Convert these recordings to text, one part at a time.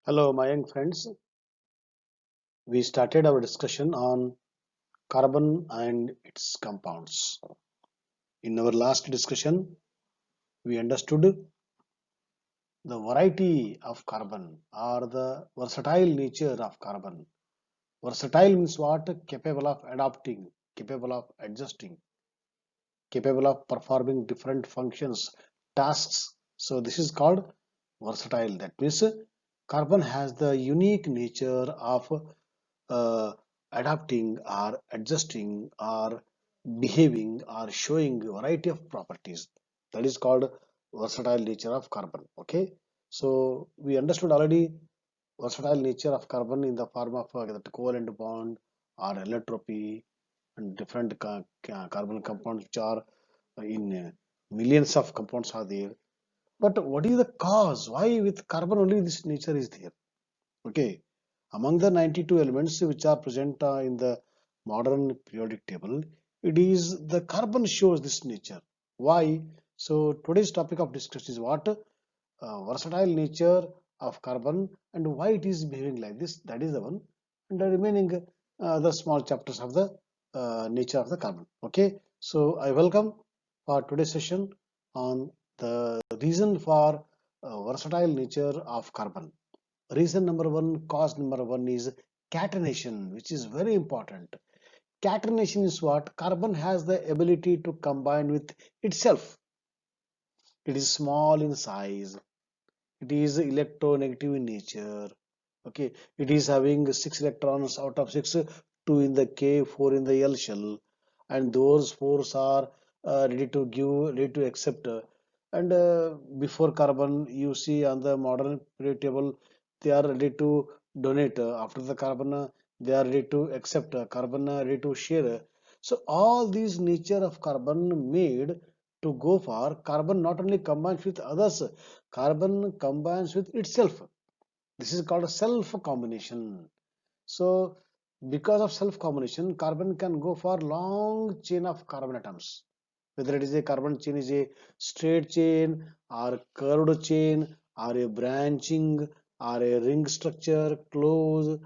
Hello, my young friends. We started our discussion on carbon and its compounds. In our last discussion, we understood the variety of carbon or the versatile nature of carbon. Versatile means what? Capable of adapting, capable of adjusting, capable of performing different functions, tasks. So, this is called versatile. That means carbon has the unique nature of uh, adapting or adjusting or behaving or showing variety of properties. That is called versatile nature of carbon. Okay, so we understood already versatile nature of carbon in the form of the covalent bond or allotropy and different carbon compounds which are in millions of compounds are there. But what is the cause why with carbon only this nature is there? Okay, among the 92 elements which are present in the modern periodic table, it is the carbon shows this nature. Why? So today's topic of discussion is what? Versatile nature of carbon and why it is behaving like this. That is the one. And the remaining the small chapters of the nature of the carbon. Okay. So I welcome for today's session on the reason for versatile nature of carbon. Reason number one, cause number one is catenation, which is very important. Catenation is what? Carbon has the ability to combine with itself. It is small in size. It is electronegative in nature. Okay, it is having 6 electrons out of 6, 2 in the K, 4 in the L shell, and those force are ready to give, ready to accept. And before carbon, you see on the modern periodic table, they are ready to donate. After the carbon, they are ready to accept. Carbon ready to share. So all these nature of carbon made to go for carbon not only combines with others, carbon combines with itself. This is called a self combination. So because of self combination, carbon can go for long chain of carbon atoms. Whether it is a carbon chain is a straight chain or curved chain or a branching or a ring structure, close,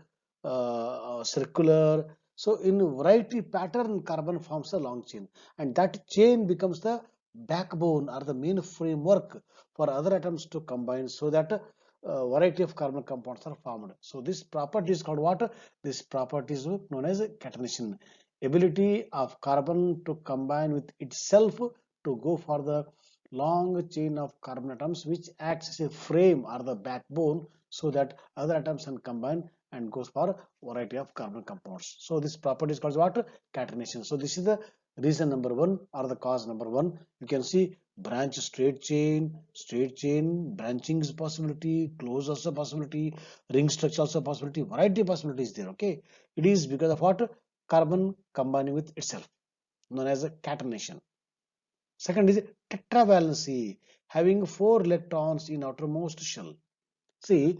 circular. So in variety pattern, carbon forms a long chain, and that chain becomes the backbone or the main framework for other atoms to combine, so that variety of carbon compounds are formed. So this property is called what? This property is known as catenation. Ability of carbon to combine with itself to go for the long chain of carbon atoms which acts as a frame or the backbone, so that other atoms can combine and goes for variety of carbon compounds. So this property is called what? Catenation. So this is the reason number one or the cause number one. You can see branch straight chain, branching is possibility, close also possibility, ring structure also possibility, variety possibility is there. Okay, it is because of what? Carbon combining with itself, known as a catenation. Second is tetravalency, having 4 electrons in outermost shell. See,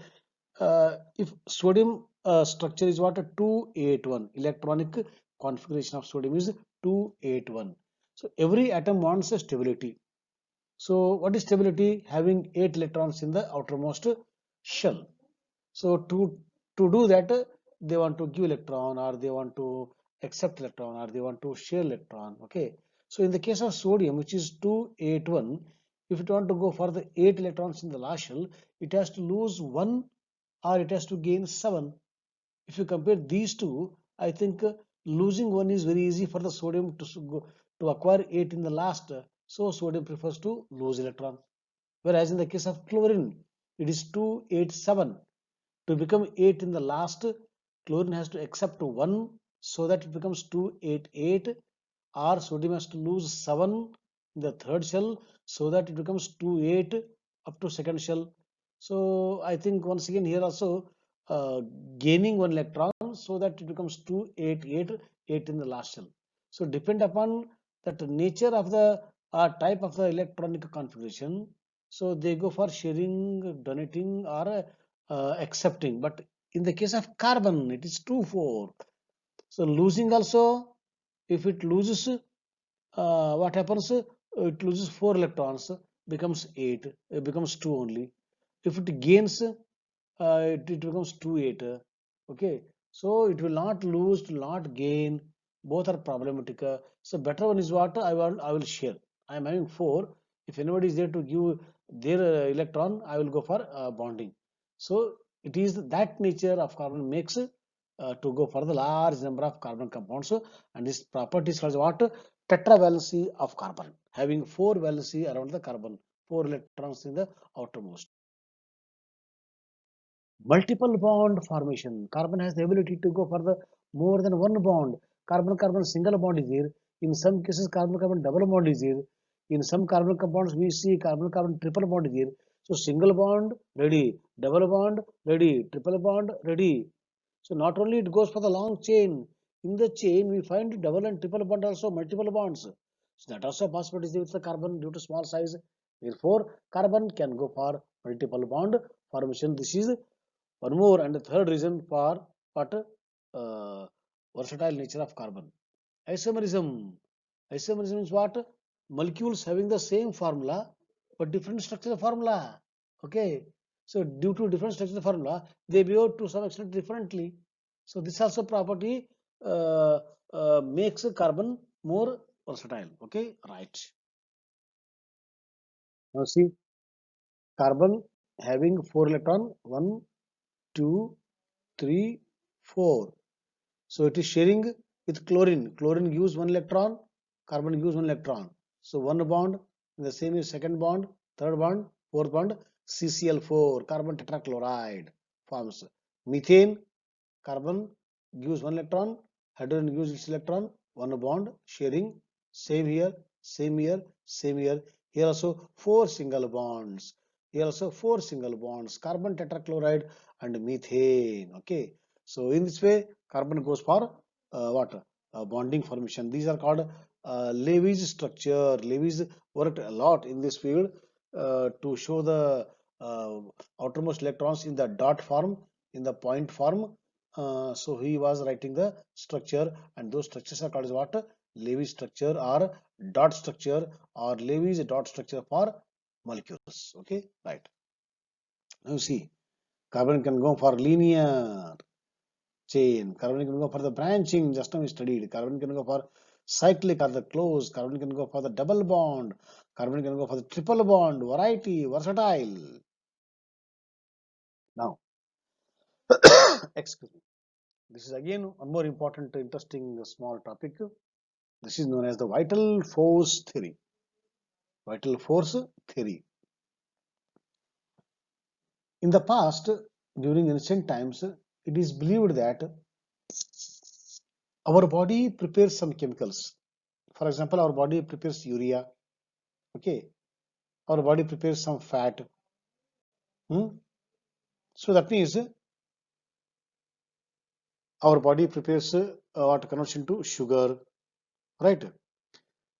if sodium structure is what? 281, electronic configuration of sodium is 281. So every atom wants a stability. So what is stability? Having 8 electrons in the outermost shell. So to do that, they want to give electron or they want to accept electron or they want to share electron. Okay. So in the case of sodium, which is 281, if it want to go for the 8 electrons in the last shell, it has to lose 1 or it has to gain 7. If you compare these two, I think losing 1 is very easy for the sodium to acquire 8 in the last. So sodium prefers to lose electron. Whereas in the case of chlorine, it is 287. To become 8 in the last, chlorine has to accept 1 so that it becomes 288, or sodium has to lose 7 in the third shell so that it becomes 28 up to second shell. So I think once again here also gaining 1 electron so that it becomes 288, 8 in the last shell. So depend upon that nature of the type of the electronic configuration. So they go for sharing, donating, or accepting. But in the case of carbon, it is 2 4. So losing also, if it loses, what happens? It loses 4 electrons, becomes 8, it becomes 2 only. If it gains, it becomes 2 8. Okay, so it will not lose, it will not gain. Both are problematic. So better one is what I will share. I am having four. If anybody is there to give their electron, I will go for bonding. So it is that nature of carbon makes to go for the large number of carbon compounds, and this property is called what? Tetravalency of carbon, having four valency around the carbon, four electrons in the outermost. Multiple bond formation. Carbon has the ability to go for the more than one bond. Carbon carbon single bond is here. In some cases carbon carbon double bond is here. In some carbon compounds we see carbon carbon triple bond is here. So single bond ready, double bond ready, triple bond ready. So not only it goes for the long chain, in the chain we find double and triple bond, also multiple bonds. So that also possibility is with the carbon due to small size. Therefore carbon can go for multiple bond formation. This is one more and the third reason for what? Versatile nature of carbon. Isomerism. Isomerism is what? Molecules having the same formula but different structure of formula. Okay. So due to different structure of formula, they behave to some extent differently. So this also property uh, makes carbon more versatile. Okay, right. Now see, carbon having four electron, one, two, three, four. So it is sharing with chlorine. Chlorine gives one electron, carbon gives one electron. So one bond, the same is second bond, third bond, fourth bond, CCl4, carbon tetrachloride forms. Methane, carbon gives one electron, hydrogen gives its electron, one bond, sharing, same here, same here, same here. Here also four single bonds. Here also four single bonds, carbon tetrachloride and methane. Okay. So in this way, carbon goes for what? Bonding formation. These are called Levy's structure. Levy's worked a lot in this field to show the uh, outermost electrons in the dot form, in the point form. So he was writing the structure, and those structures are called as what? Levy structure or dot structure, or Levy's dot structure for molecules. Okay, right. Now see, carbon can go for linear chain. Carbon can go for the branching, just now we studied. Carbon can go for cyclic or the closed. Carbon can go for the double bond. Carbon can go for the triple bond, variety, versatile. Now, excuse me. This is again one more important, interesting, small topic. This is known as the vital force theory. Vital force theory. In the past, during ancient times, it is believed that our body prepares some chemicals. For example, our body prepares urea. Okay, our body prepares some fat. Hmm? So that means our body prepares what converts into sugar, right?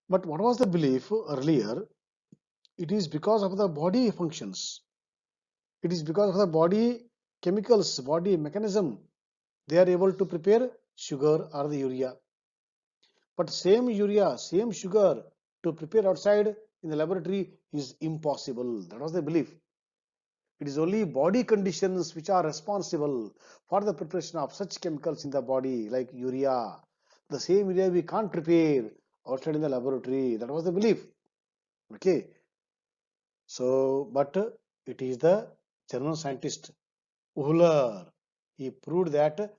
But what was the belief earlier? It is because of the body functions. It is because of the body chemicals, body mechanism. They are able to prepare sugar or the urea. But same urea, same sugar to prepare outside in the laboratory is impossible. That was the belief. It is only body conditions which are responsible for the preparation of such chemicals in the body, like urea. The same urea we can't prepare outside in the laboratory. That was the belief. Okay. So, but it is the German scientist Uhler. He proved that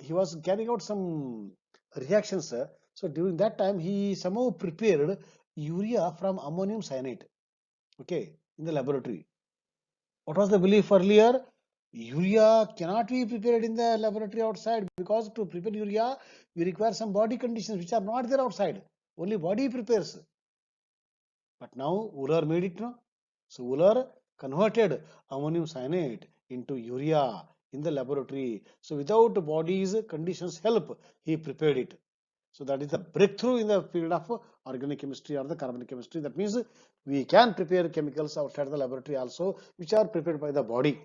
he was carrying out some reactions. So during that time, he somehow prepared urea from ammonium cyanide. Okay, in the laboratory. What was the belief earlier? Urea cannot be prepared in the laboratory outside, because to prepare urea, we require some body conditions which are not there outside. Only body prepares. But now Uller made it no. So Uller converted ammonium cyanide into urea in the laboratory. So without body's conditions help, he prepared it. So that is the breakthrough in the field of organic chemistry or the carbon chemistry. That means we can prepare chemicals outside the laboratory also, which are prepared by the body.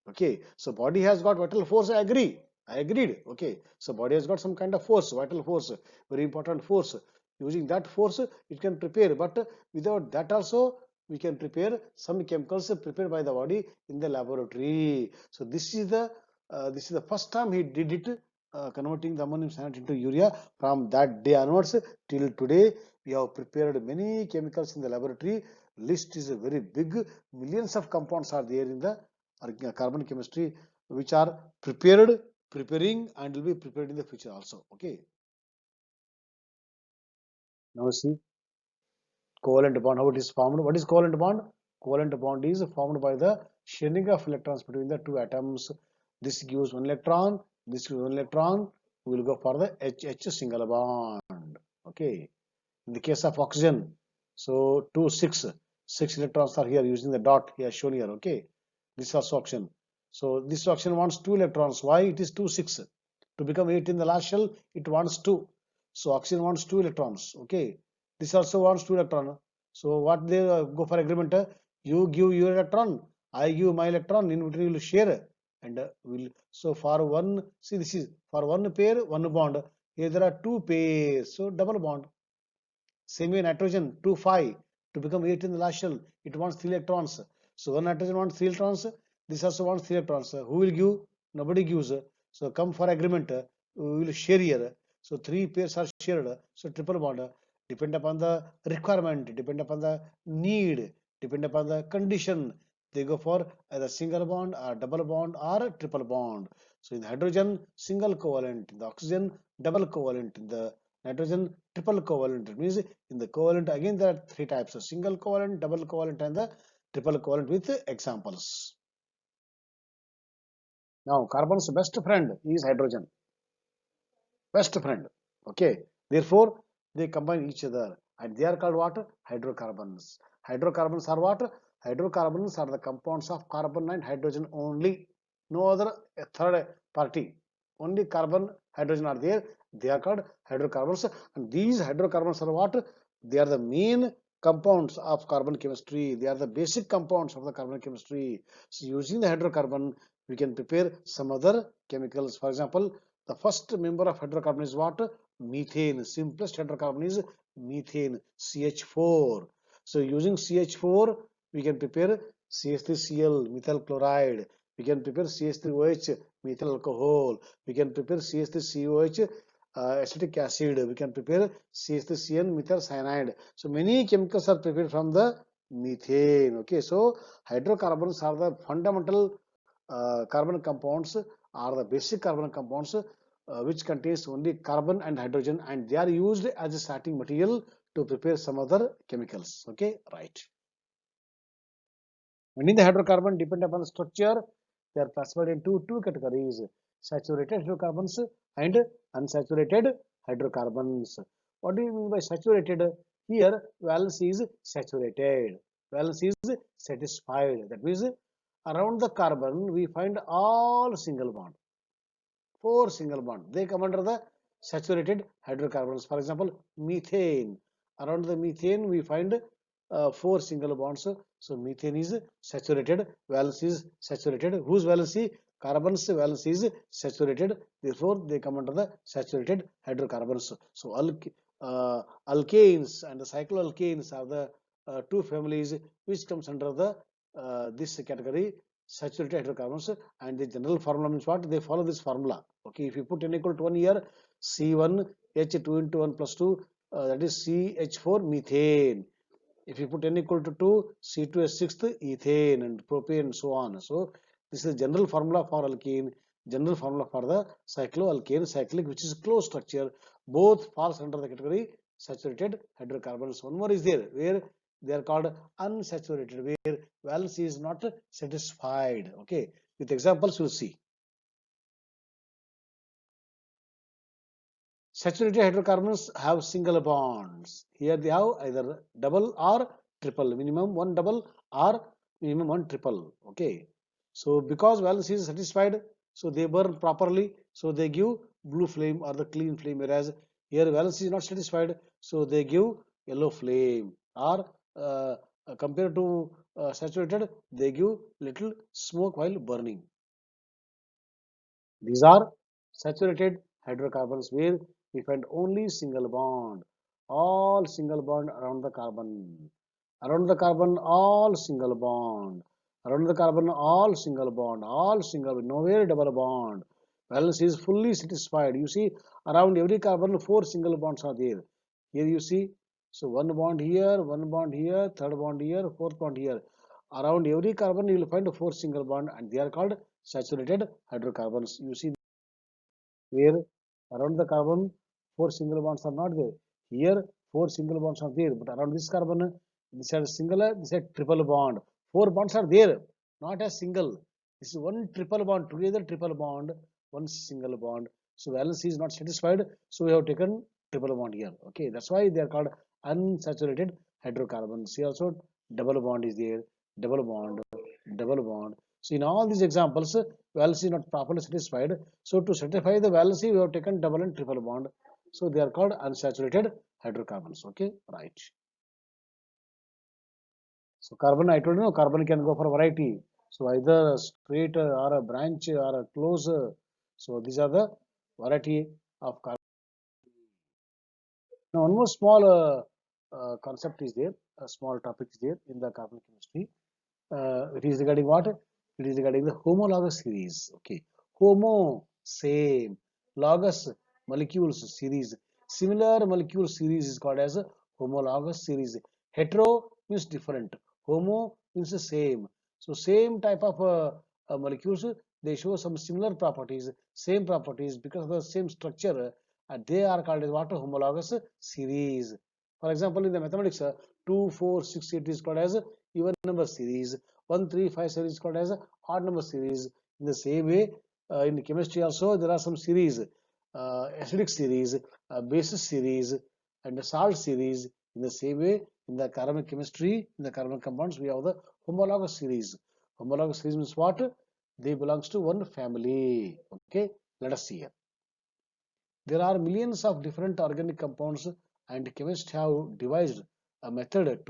Okay, so body has got vital force. I agree. I agreed. Okay, so body has got some kind of force, vital force, very important force. Using that force, it can prepare, but without that also, we can prepare some chemicals prepared by the body in the laboratory. So this is the first time he did it, converting the ammonium cyanide into urea. From that day onwards till today, we have prepared many chemicals in the laboratory. List is very big. Millions of compounds are there in the carbon chemistry, which are preparing, and will be prepared in the future also. Okay. Now see covalent bond, how it is formed. What is covalent bond? Covalent bond is formed by the sharing of electrons between the two atoms. This gives one electron, this gives one electron. We will go for the HH single bond. Okay. In the case of oxygen, so 2 6 6 electrons are here using the dot here shown here. Okay. This is also oxygen. So this oxygen wants 2 electrons. Why it is 2 6? To become 8 in the last shell, it wants 2. So oxygen wants 2 electrons. Okay. This also wants 2 electrons. So what they go for agreement? You give your electron, I give my electron. In between we will share, and will. So for one, see this is for one pair, one bond. Here there are two pairs, so double bond. Same way nitrogen 2 5 to become 8 in the last shell, it wants 3 electrons. So one nitrogen wants 3 electrons, this also wants 3 electrons. Who will give? Nobody gives. So come for agreement, we will share here. So three pairs are shared. So triple bond depend upon the requirement, depend upon the need, depend upon the condition. They go for either single bond or double bond or triple bond. So in the hydrogen, single covalent, in the oxygen, double covalent, in the nitrogen, triple covalent. It means in the covalent again there are three types of single covalent, double covalent, and the triple covalent with examples. Now carbon's best friend is hydrogen. Best friend. Okay. Therefore, they combine each other and they are called what? Hydrocarbons. Hydrocarbons are what? Hydrocarbons are the compounds of carbon and hydrogen only. No other third party. Only carbon, hydrogen are there. They are called hydrocarbons. And these hydrocarbons are what? They are the main compounds of carbon chemistry. They are the basic compounds of the carbon chemistry. So using the hydrocarbon, we can prepare some other chemicals. For example, the first member of hydrocarbon is what? Methane. Simplest hydrocarbon is methane, CH4. So using CH4, we can prepare CH3Cl, methyl chloride. We can prepare CH3OH, methyl alcohol. We can prepare CH3COH, acetic acid. We can prepare CH3CN, methyl cyanide. So many chemicals are prepared from the methane. Okay, so hydrocarbons are the fundamental carbon compounds, are the basic carbon compounds which contains only carbon and hydrogen, and they are used as a starting material to prepare some other chemicals. Okay, right. And in the hydrocarbon, depend upon the structure, they are classified into two categories: saturated hydrocarbons and unsaturated hydrocarbons. What do you mean by saturated? Here, valence is saturated, valence is satisfied. That means around the carbon we find all single bond, four single bond. They come under the saturated hydrocarbons. For example, methane. Around the methane, we find four single bonds. So methane is saturated. Valence is saturated. Whose valency? Carbon's valence is saturated. Therefore, they come under the saturated hydrocarbons. So alkanes and the cycloalkanes are the two families which comes under the this category, saturated hydrocarbons. And the general formula means what? They follow this formula. Okay, if you put n equal to 1 here, C1H2 into 1 plus 2, that is CH4 methane. If you put n equal to 2, C2H6 ethane and propane and so on. So this is the general formula for alkene, general formula for the cycloalkane, cyclic, which is close structure. Both falls under the category saturated hydrocarbons. One more is there where they are called unsaturated, where valence is not satisfied. Okay, with examples we'll see. Saturated hydrocarbons have single bonds. Here they have either double or triple, minimum one double or minimum one triple. Okay. So because valence is satisfied, so they burn properly, so they give blue flame or the clean flame, whereas here valence is not satisfied, so they give yellow flame, or compared to saturated, they give little smoke while burning. These are saturated hydrocarbons where we find only single bond, all single bond around the carbon. Around the carbon, all single bond. Around the carbon, all single bond. All single, nowhere double bond. Valence is fully satisfied. You see, around every carbon, four single bonds are there. Here you see, so one bond here, third bond here, fourth bond here. Around every carbon, you will find four single bond, and they are called saturated hydrocarbons. You see where around the carbon four single bonds are not there. Here four single bonds are there, but around this carbon, this is single, this is triple bond. Four bonds are there, not a single. This is one triple bond, together triple bond, one single bond. So valence is not satisfied, so we have taken triple bond here. Okay, that's why they are called unsaturated hydrocarbons. See also double bond is there, double bond, double bond. So in all these examples, valence is not properly satisfied. So to satisfy the valency, we have taken double and triple bond. So they are called unsaturated hydrocarbons. Okay, right. So carbon, I told you, carbon can go for variety. So either a straight or a branch or a close. So these are the variety of carbon. Now one more small concept is there, a small topic is there in the carbon chemistry. It is regarding what? It is regarding the homologous series. Okay, homo same, logous molecules series. Similar molecule series is called as a homologous series. Hetero means different. Homo means the same. So same type of molecules, they show some similar properties, same properties because of the same structure. They are called as what? Homologous series. For example, in the mathematics, 2, 4, 6, 8 is called as even number series. 1, 3, 5, 7 is called as odd number series. In the same way, in chemistry also there are some series, acidic series, basis series, and the salt series. In the same way, in the carbon chemistry, in the carbon compounds, we have the homologous series. Homologous series means what? They belongs to one family. Okay, let us see here. There are millions of different organic compounds, and chemists have devised a method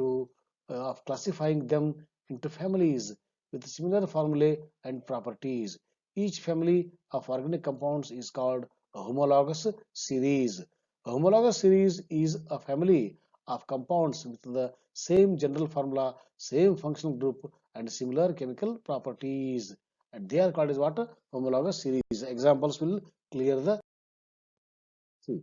of classifying them into families with similar formulae and properties. Each family of organic compounds is called a homologous series. A homologous series is a family of compounds with the same general formula, same functional group, and similar chemical properties. And they are called as what? Homologous series. Examples will clear the see.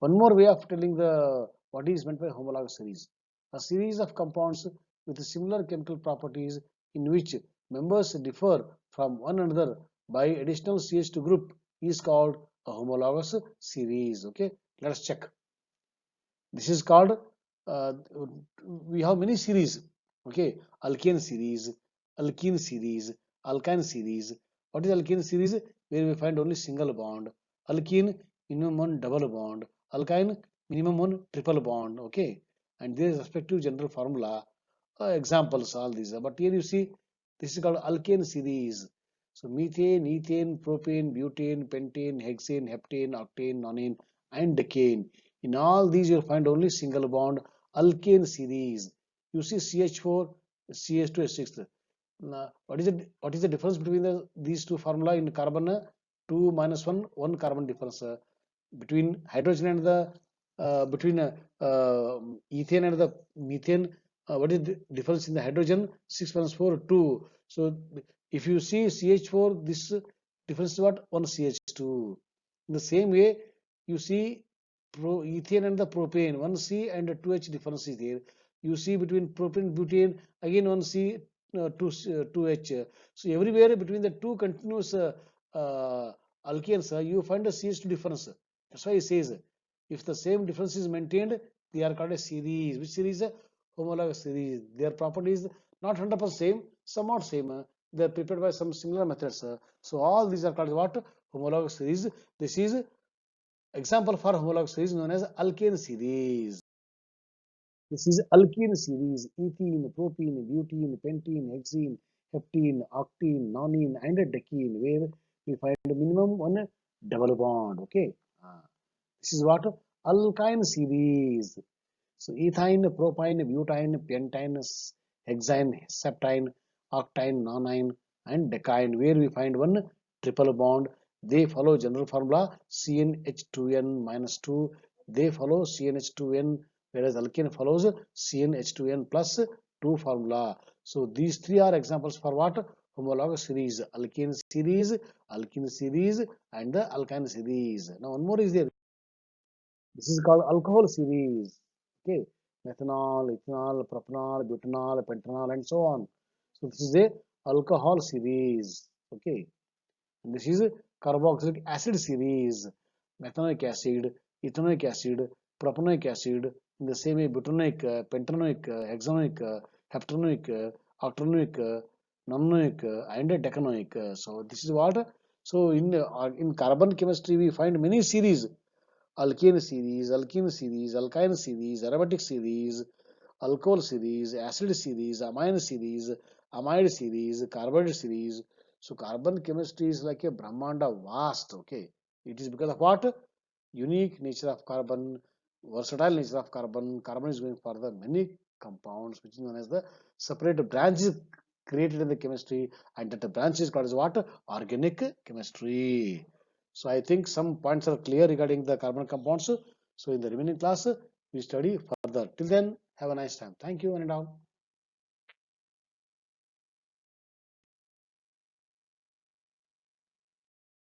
One more way of telling the what is meant by homologous series. A series of compounds with similar chemical properties in which members differ from one another by additional CH2 group is called a homologous series. Okay, let us check. This is called, uh, we have many series. Okay, alkane series, alkene series, alkyne series. What is alkene series? Where we find only single bond. Alkene, minimum one double bond. Alkyne, minimum one triple bond. Okay, and there is respective general formula. Examples, all these. But here you see, this is called alkane series. So methane, ethane, propane, butane, pentane, hexane, heptane, octane, nonane, and decane. In all these, you'll find only single bond alkane series. You see CH4, CH2, H6. Now, what is the difference between these two formula in carbon? 2 minus 1, 1 carbon difference between hydrogen and the between ethane and the methane. What is the difference in the hydrogen? 6 minus 4, 2. So if you see CH4, this difference is what? 1 CH2. In the same way, you see ethane and the propane, 1 C and 2H difference is there. You see between propane and butane, again 1 C, 2H. So everywhere between the two continuous alkanes, you find a CH2 difference. That's why he says if the same difference is maintained, they are called a series. Which series? Homologous series. Their properties not 100% same, somewhat same. They are prepared by some similar methods. So all these are called what? Homologous series. This is example for homologous series known as alkane series. This is alkene series: ethene, propene, butene, pentene, hexene, heptene, octene, nonene, and decene, where we find minimum one double bond. Okay, this is what? Alkyne series. So ethyne, propyne, butane, pentane, hexane, septyne, octyne, nonine, and decyne, where we find one triple bond. They follow general formula CnH2n minus 2. They follow CnH2n whereas alkane follows CnH2n plus 2 formula. So these three are examples for what? Homologous series, alkene series, and the alkyne series. Now one more is there. This is called alcohol series. Okay, methanol, ethanol, propanol, butanol, pentanol, and so on. So this is a alcohol series. Okay, and this is a carboxylic acid series. Methanoic acid, ethanoic acid, propanoic acid. In the same way, butanoic, pentanoic, hexanoic, heptanoic, octanoic, nonanoic, and decanoic. So this is what. So in carbon chemistry, we find many series: alkene series, alkyne series, aromatic series, alcohol series, acid series, amine series, amide series, carbonate series. So carbon chemistry is like a Brahmanda vast. Okay, it is because of what? Unique nature of carbon, versatile nature of carbon. Carbon is going for the many compounds, which is known as the separate branches created in the chemistry, and that the branch is called as what? Organic chemistry. So I think some points are clear regarding the carbon compounds. So in the remaining class, we study further. Till then, have a nice time. Thank you and all.